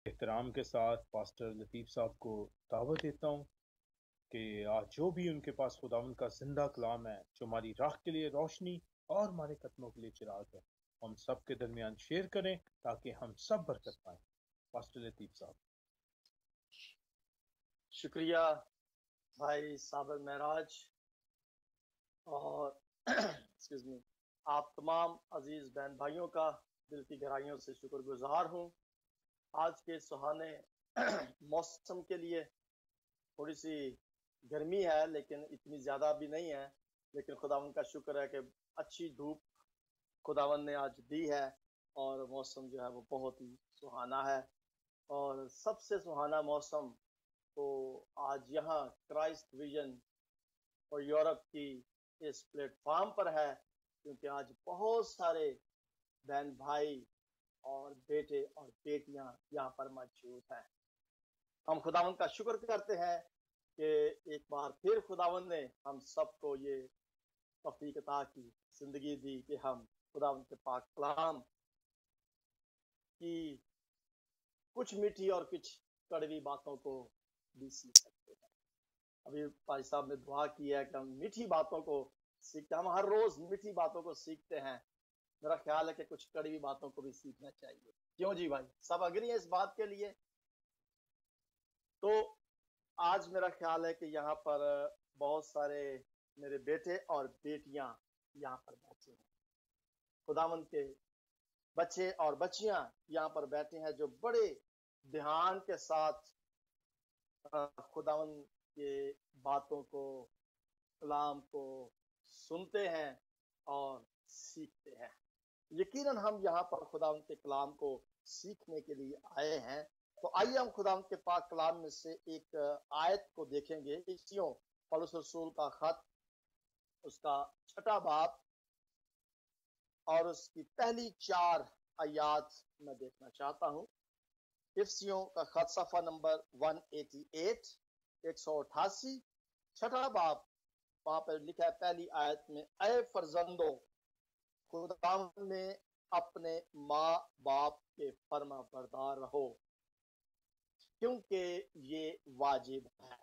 احترام کے ساتھ پاسٹر لطیف صاحب کو دعوت دیتا ہوں کہ آج جو بھی ان کے پاس خداوند کا زندہ کلام ہے جو ہماری راہ کے لیے روشنی اور ہمارے قدموں کے لیے چراغ ہے، ہم سب کے درمیان شیئر کریں تاکہ ہم سب برکت پائیں۔ پاسٹر لطیف صاحب۔ شکریہ بھائی صابر معراج، اور ایکسکیوز می، آپ تمام عزیز بہن بھائیوں کا دل کی گہرائیوں سے شکر گزار ہوں۔ آج کے سہانے موسم کے لیے تھوڑی سی گرمی ہے لیکن اتنی زیادہ بھی نہیں ہے، لیکن خداوند کا شکر ہے کہ اچھی دھوپ خداوند نے آج دی ہے اور موسم جو ہے وہ بہت ہی سہانا ہے۔ اور سب سے سہانا موسم تو آج یہاں کرائسٹ ویژن اور یورپ کی اس پلیٹ فارم پر ہے، کیونکہ آج بہت سارے بہن بھائی اور بیٹے اور بیٹیاں یہاں پر موجود ہیں۔ ہم خداوند کا شکر کرتے ہیں کہ ایک بار پھر خداوند نے ہم سب کو یہ توفیق عطا کی، زندگی دی کہ ہم خداوند کے پاک کلام کی کچھ میٹھی اور کچھ کڑوی باتوں کو بھی سیکھ سکتے ہیں۔ ابھی بھائی صاحب نے دعا کی ہے کہ ہم میٹھی باتوں کو سیکھتے ہیں، ہم ہر روز میٹھی باتوں کو سیکھتے ہیں، میرا خیال ہے کہ کچھ کڑوی باتوں کو بھی سیکھنا چاہیے۔ کیوں جی بھائی سب اگری ہیں اس بات کے لیے؟ تو آج میرا خیال ہے کہ یہاں پر بہت سارے میرے بیٹے اور بیٹیاں یہاں پر بیٹھے ہیں، خداوند کے بچے اور بچیاں یہاں پر بیٹھے ہیں جو بڑے دھیان کے ساتھ خداوند کے باتوں کو، کلام کو سنتے ہیں اور سیکھتے ہیں۔ یقیناً ہم یہاں پر خداوند کے کلام کو سیکھنے کے لیے آئے ہیں، تو آئیے ہم خداوند کے پاک کلام میں سے ایک آیت کو دیکھیں گے۔ اسیوں پولس رسول کا خط، اس کا 6 باب اور اس کی پہلی 4 آیات میں دیکھنا چاہتا ہوں۔ افسیوں کا خط صفحہ نمبر 188، 188، 6 باب، وہاں پر لکھا ہے پہلی آیت میں، اے فرزندو خداوند میں اپنے ماں باپ کے فرما بردار رہو، کیونکہ یہ واجب ہے۔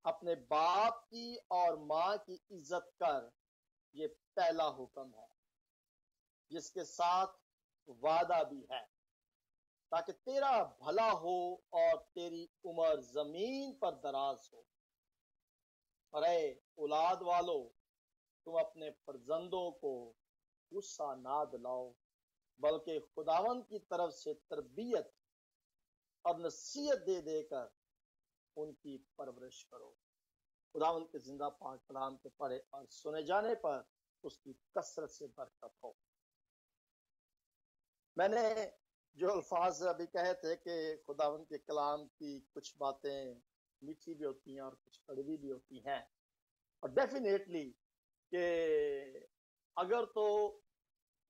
اپنے باپ کی اور ماں کی عزت کر، یہ پہلا حکم ہے جس کے ساتھ وعدہ بھی ہے، تاکہ تیرا بھلا ہو اور تیری عمر زمین پر دراز ہو۔ اور اے اولاد والو، تم اپنے فرزندوں کو غصہ نہ دلاؤ، بلکہ خداوند کی طرف سے تربیت اور نصیحت دے دے کر ان کی پرورش کرو۔ خداوند کے زندہ پاک کلام کے پڑھے اور سنے جانے پر اس کی کثرت سے برکت ہو۔ میں نے جو الفاظ ابھی کہے تھے کہ خداوند کے کلام کی کچھ باتیں میٹھی بھی ہوتی ہیں اور کچھ کڑوی بھی ہوتی ہیں، اور ڈیفینیٹلی کہ اگر تو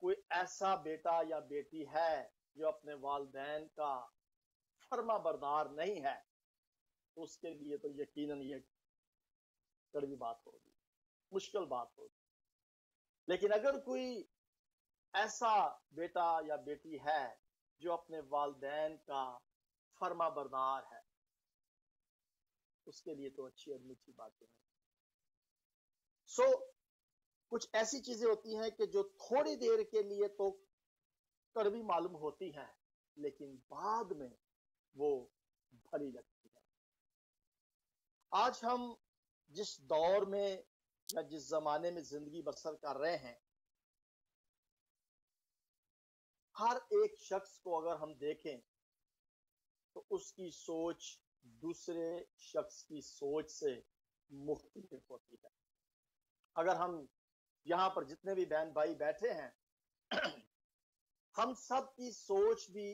کوئی ایسا بیٹا یا بیٹی ہے جو اپنے والدین کا فرما بردار نہیں ہے تو اس کے لیے تو یقیناً یہ کڑوی بات ہوگی، مشکل بات ہوگی۔ لیکن اگر کوئی ایسا بیٹا یا بیٹی ہے جو اپنے والدین کا فرما بردار ہے، اس کے لیے تو اچھی اور میٹھی باتیں ہیں۔ کچھ ایسی چیزیں ہوتی ہیں کہ جو تھوڑی دیر کے لیے تو کڑوی معلوم ہوتی ہیں، لیکن بعد میں وہ بھلی لگتی ہے۔ آج ہم جس دور میں یا جس زمانے میں زندگی بسر کر رہے ہیں، ہر ایک شخص کو اگر ہم دیکھیں تو اس کی سوچ دوسرے شخص کی سوچ سے مختلف ہوتی ہے۔ اگر ہم یہاں پر جتنے بھی بہن بھائی بیٹھے ہیں، ہم سب کی سوچ بھی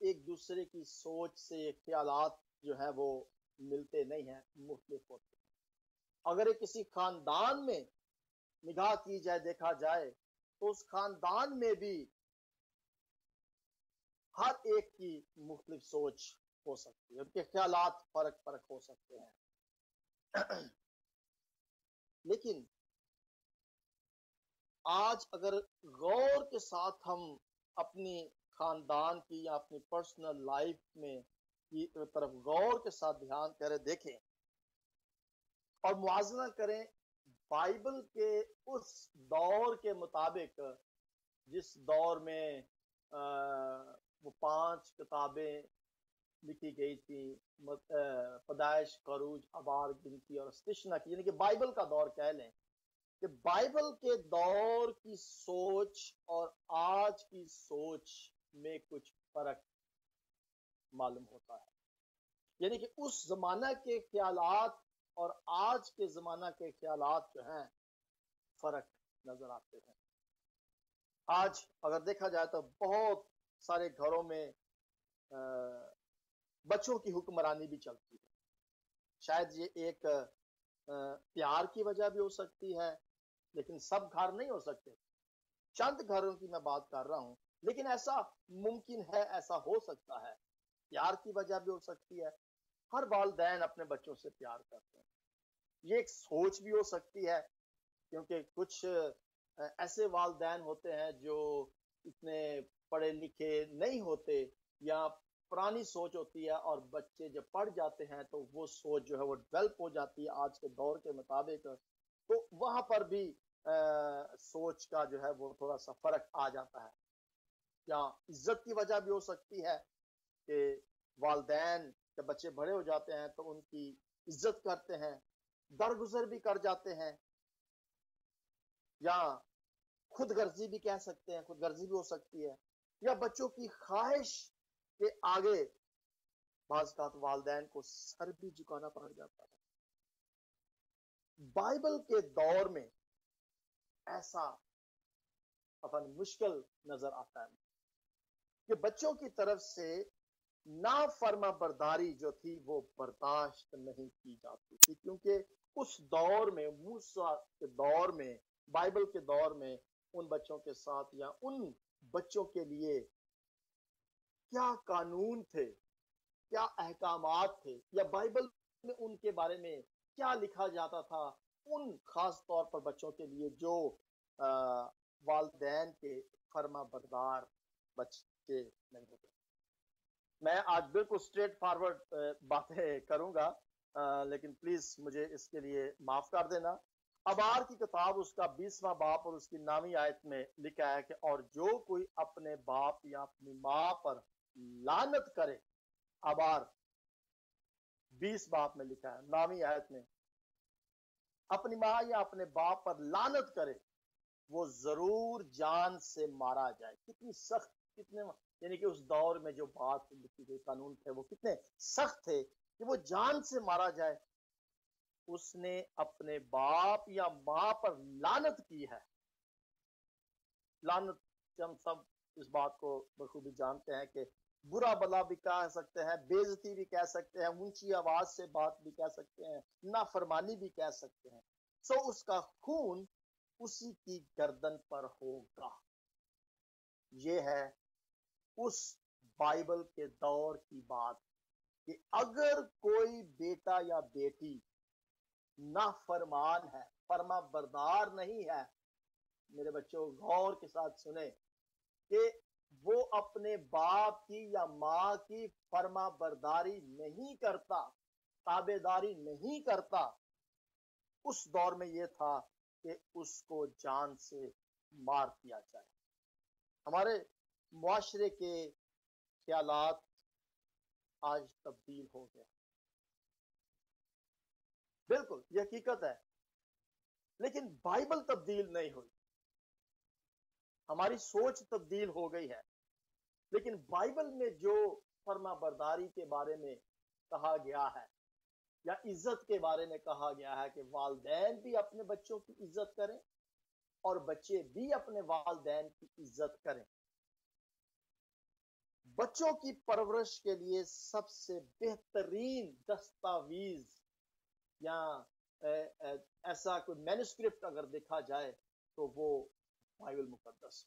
ایک دوسرے کی سوچ سے خیالات جو ہے وہ ملتے نہیں ہیں، مختلف ہوتے ہیں۔ اگر کسی خاندان میں نگاہ کی جائے، دیکھا جائے تو اس خاندان میں بھی ہر ایک کی مختلف سوچ ہو سکتی ہے، ان کے خیالات فرق ہو سکتے ہیں۔ لیکن آج اگر غور کے ساتھ ہم اپنی خاندان کی یا اپنی پرسنل لائف میں کی طرف غور کے ساتھ دھیان کریں، دیکھیں اور موازنہ کریں بائبل کے اس دور کے مطابق جس دور میں وہ 5 کتابیں لکھی گئی تھی، پیدائش، خروج، ابار، گنتی اور استثنا کی، یعنی کہ بائبل کا دور کہہ لیں کہ بائبل کے دور کی سوچ اور آج کی سوچ میں کچھ فرق معلوم ہوتا ہے، یعنی کہ اس زمانہ کے خیالات اور آج کے زمانہ کے خیالات جو ہیں فرق نظر آتے ہیں۔ آج اگر دیکھا جائے تو بہت سارے گھروں میں بچوں کی حکمرانی بھی چلتی ہے، شاید یہ ایک پیار کی وجہ بھی ہو سکتی ہے، لیکن سب گھر نہیں ہو سکتے، چند گھروں کی میں بات کر رہا ہوں، لیکن ایسا ممکن ہے، ایسا ہو سکتا ہے، پیار کی وجہ بھی ہو سکتی ہے، ہر والدین اپنے بچوں سے پیار کرتے ہیں، یہ ایک سوچ بھی ہو سکتی ہے، کیونکہ کچھ ایسے والدین ہوتے ہیں جو اتنے پڑھے لکھے نہیں ہوتے یا پرانی سوچ ہوتی ہے، اور بچے جب پڑھ جاتے ہیں تو وہ سوچ جو ہے وہ ڈیولپ ہو جاتی ہے آج کے دور کے مطابق، تو وہاں پر بھی سوچ کا جو ہے وہ تھوڑا سا فرق آ جاتا ہے، یا عزت کی وجہ بھی ہو سکتی ہے کہ والدین جب بچے بڑے ہو جاتے ہیں تو ان کی عزت کرتے ہیں، درگزر بھی کر جاتے ہیں، یا خود غرضی بھی کہہ سکتے ہیں، خود غرضی بھی ہو سکتی ہے، یا بچوں کی خواہش کے آگے بعض اوقات والدین کو سر بھی جھکانا پڑ جاتا ہے۔ بائبل کے دور میں ایسا مشکل نظر آتا ہے کہ بچوں کی طرف سے نافرما برداری جو تھی وہ برداشت نہیں کی جاتی تھی، کیونکہ اس دور میں، موسیٰ کے دور میں، بائبل کے دور میں ان بچوں کے ساتھ یا ان بچوں کے لیے کیا قانون تھے، کیا احکامات تھے، یا بائبل میں ان کے بارے میں کیا لکھا جاتا تھا، ان خاص طور پر بچوں کے لیے جو والدین کے فرما بردار بچے نہیں ہوتے۔ میں آج بالکل اسٹریٹ فارورڈ باتیں کروں گا، لیکن پلیز مجھے اس کے لیے معاف کر دینا۔ ابار کی کتاب اس کا 20واں باب اور اس کی 9ویں آیت میں لکھا ہے کہ اور جو کوئی اپنے باپ یا اپنی ماں پر لعنت کرے، ابار 20 باب میں لکھا ہے 9ویں آیت میں، اپنی ماں یا اپنے باپ پر لعنت کرے وہ ضرور جان سے مارا جائے۔ کتنی سخت، کتنے، یعنی کہ اس دور میں جو بات لکھی گئی، قانون تھے، وہ کتنے سخت تھے کہ وہ جان سے مارا جائے۔ اس نے اپنے باپ یا ماں پر لعنت کی ہے۔ لعنت، ہم سب اس بات کو بخوبی جانتے ہیں کہ برا بلا بھی کہہ سکتے ہیں، بے عزتی بھی کہہ سکتے ہیں، اونچی آواز سے بات بھی کہہ سکتے ہیں، نافرمانی بھی کہہ سکتے ہیں۔ سو اس کا خون اسی کی گردن پر ہوگا۔ یہ ہے اس بائبل کے دور کی بات کہ اگر کوئی بیٹا یا بیٹی نافرمان ہے، فرما بردار نہیں ہے، میرے بچوں غور کے ساتھ سنیں، کہ وہ اپنے باپ کی یا ماں کی فرما برداری نہیں کرتا، تابع داری نہیں کرتا، اس دور میں یہ تھا کہ اس کو جان سے مار دیا جائے۔ ہمارے معاشرے کے خیالات آج تبدیل ہو گئے، بالکل یہ حقیقت ہے، لیکن بائبل تبدیل نہیں ہوئی، ہماری سوچ تبدیل ہو گئی ہے، لیکن بائبل میں جو فرما برداری کے بارے میں کہا گیا ہے یا عزت کے بارے میں کہا گیا ہے کہ والدین بھی اپنے بچوں کی عزت کریں اور بچے بھی اپنے والدین کی عزت کریں۔ بچوں کی پرورش کے لیے سب سے بہترین دستاویز یا ایسا کوئی مینوسکرپٹ اگر دیکھا جائے تو وہ بائبل مقدس۔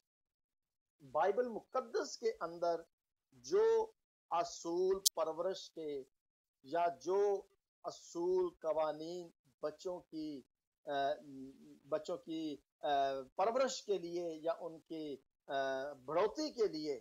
بائبل مقدس کے اندر جو اصول پرورش کے یا جو اصول قوانین بچوں کی پرورش کے لیے یا ان کی بڑھوتی کے لیے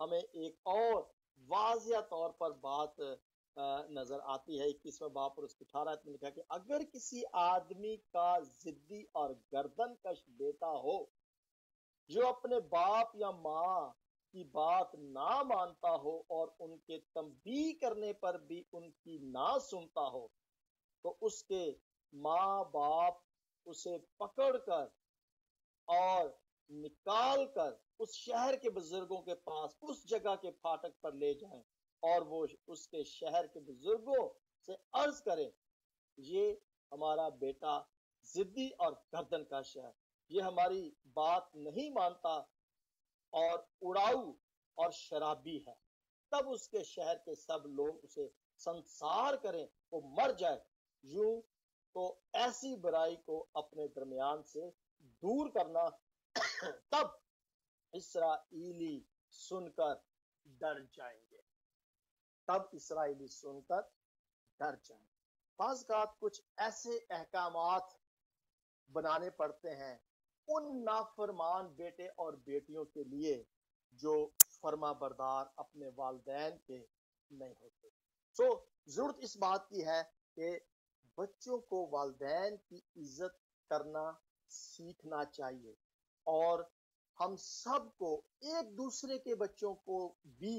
ہمیں ایک اور واضح طور پر بات نظر آتی ہے 21واں باب اور اس کی 18 میں لکھا کہ اگر کسی آدمی کا ضدی اور گردن کش بیٹا ہو جو اپنے باپ یا ماں کی بات نہ مانتا ہو اور ان کے تنبیہ کرنے پر بھی ان کی نہ سنتا ہو تو اس کے ماں باپ اسے پکڑ کر اور نکال کر اس شہر کے بزرگوں کے پاس اس جگہ کے پھاٹک پر لے جائیں اور وہ اس کے شہر کے بزرگوں سے عرض کریں یہ ہمارا بیٹا ضدی اور گردن کش ہے، یہ ہماری بات نہیں مانتا اور اڑاؤ اور شرابی ہے، تب اس کے شہر کے سب لوگ اسے سنسار کریں، وہ مر جائے، یوں تو ایسی برائی کو اپنے درمیان سے دور کرنا۔ تب اسرائیلی سن کر ڈر جائیں گے، تب اسرائیلی سن کر ڈر جائیں گے۔ بعض اوقات کچھ ایسے احکامات بنانے پڑتے ہیں ان نافرمان بیٹے اور بیٹیوں کے لیے جو فرما بردار اپنے والدین کے نہیں ہوتے۔ ضرورت اس بات کی ہے کہ بچوں کو والدین کی عزت کرنا سیکھنا چاہیے، اور ہم سب کو ایک دوسرے کے بچوں کو بھی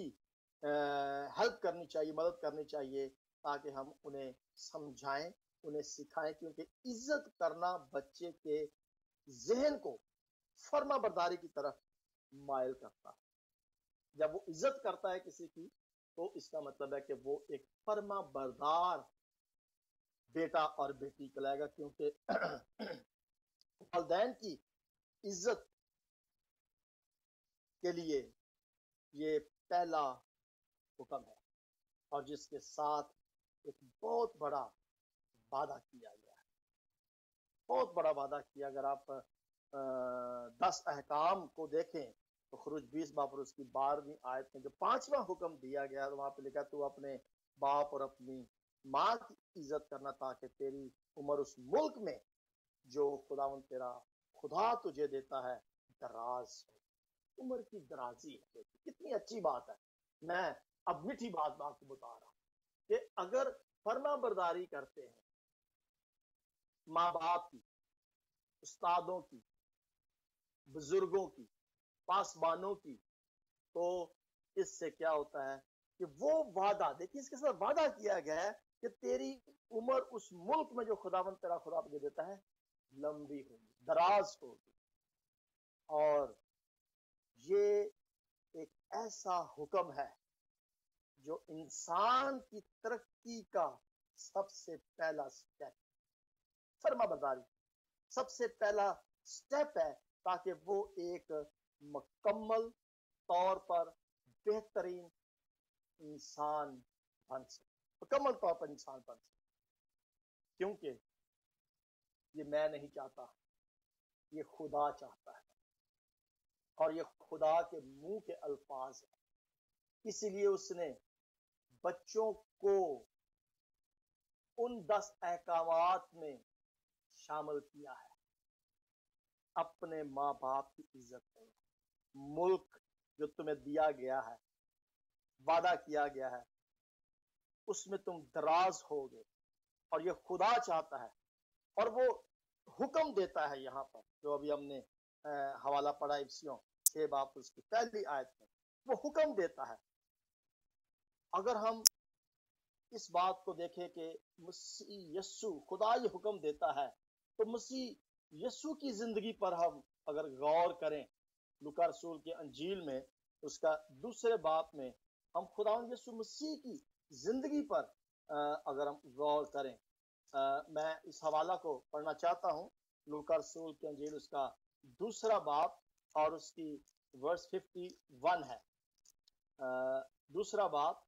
ہیلپ کرنی چاہیے، مدد کرنی چاہیے، تاکہ ہم انہیں سمجھائیں، انہیں سکھائیں، کیونکہ عزت کرنا بچے کے ذہن کو فرما برداری کی طرف مائل کرتا ہے۔ جب وہ عزت کرتا ہے کسی کی تو اس کا مطلب ہے کہ وہ ایک فرما بردار بیٹا اور بیٹی کہلائے گا، کیونکہ والدین کی عزت کے لیے یہ پہلا حکم ہے، اور جس کے ساتھ ایک بہت بڑا وعدہ کیا گیا ہے، بہت بڑا وعدہ کیا۔ اگر آپ 10 احکام کو دیکھیں تو خروج 20 باب اور اس کی 12ویں آیت میں جو 5واں حکم دیا گیا ہے وہاں پہ لکھا تو اپنے باپ اور اپنی ماں کی عزت کرنا تاکہ تیری عمر اس ملک میں جو خداوند تیرا خدا تجھے دیتا ہے دراز ہو۔ عمر کی درازی ہے، کتنی اچھی بات ہے۔ میں اب میٹھی بات آپ کو بتا رہا ہوں کہ اگر فرما برداری کرتے ہیں ماں باپ کی، استادوں کی، بزرگوں کی، پاسبانوں کی، تو اس سے کیا ہوتا ہے کہ وہ وعدہ، دیکھیے اس کے ساتھ وعدہ کیا گیا ہے کہ تیری عمر اس ملک میں جو خداوند تیرا خدا تجھے دیتا ہے لمبی ہوگی، دراز ہوگی۔ اور یہ ایک ایسا حکم ہے جو انسان کی ترقی کا سب سے پہلا سٹیپ، فرما برداری سب سے پہلا سٹیپ ہے، تاکہ وہ ایک مکمل طور پر بہترین انسان بن سکے، مکمل طور پر انسان بن سکے۔ کیونکہ یہ میں نہیں چاہتا، یہ خدا چاہتا ہے، اور یہ خدا کے منہ کے الفاظ ہیں۔ اسی لیے اس نے بچوں کو ان 10 احکامات میں شامل کیا ہے۔ اپنے ماں باپ کی عزت کرو، ملک جو تمہیں دیا گیا ہے، وعدہ کیا گیا ہے، اس میں تم دراز ہوگے، اور یہ خدا چاہتا ہے، اور وہ حکم دیتا ہے یہاں پر جو ابھی ہم نے حوالہ پڑھا افسیوں 6 باب اس کی پہلی آیت میں، وہ حکم دیتا ہے۔ اگر ہم اس بات کو دیکھیں کہ مسیح یسوع خدا یہ حکم دیتا ہے، تو مسیح یسوع کی زندگی پر ہم اگر غور کریں، لوکا رسول کے انجیل میں اس کا 2 باب میں ہم خداوند یسوع مسیح کی زندگی پر اگر ہم غور کریں، میں اس حوالہ کو پڑھنا چاہتا ہوں۔ لوکا رسول کے انجیل اس کا 2 باب اور اس کی ورس 51 ہے، 2 باب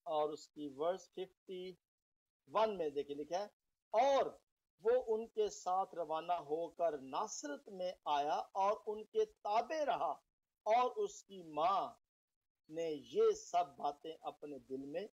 اور اس کی ورس 51 میں دیکھیں لکھا ہے، اور وہ ان کے ساتھ روانہ ہو کر ناصرت میں آیا اور ان کے تابع رہا، اور اس کی ماں نے یہ سب باتیں اپنے دل میں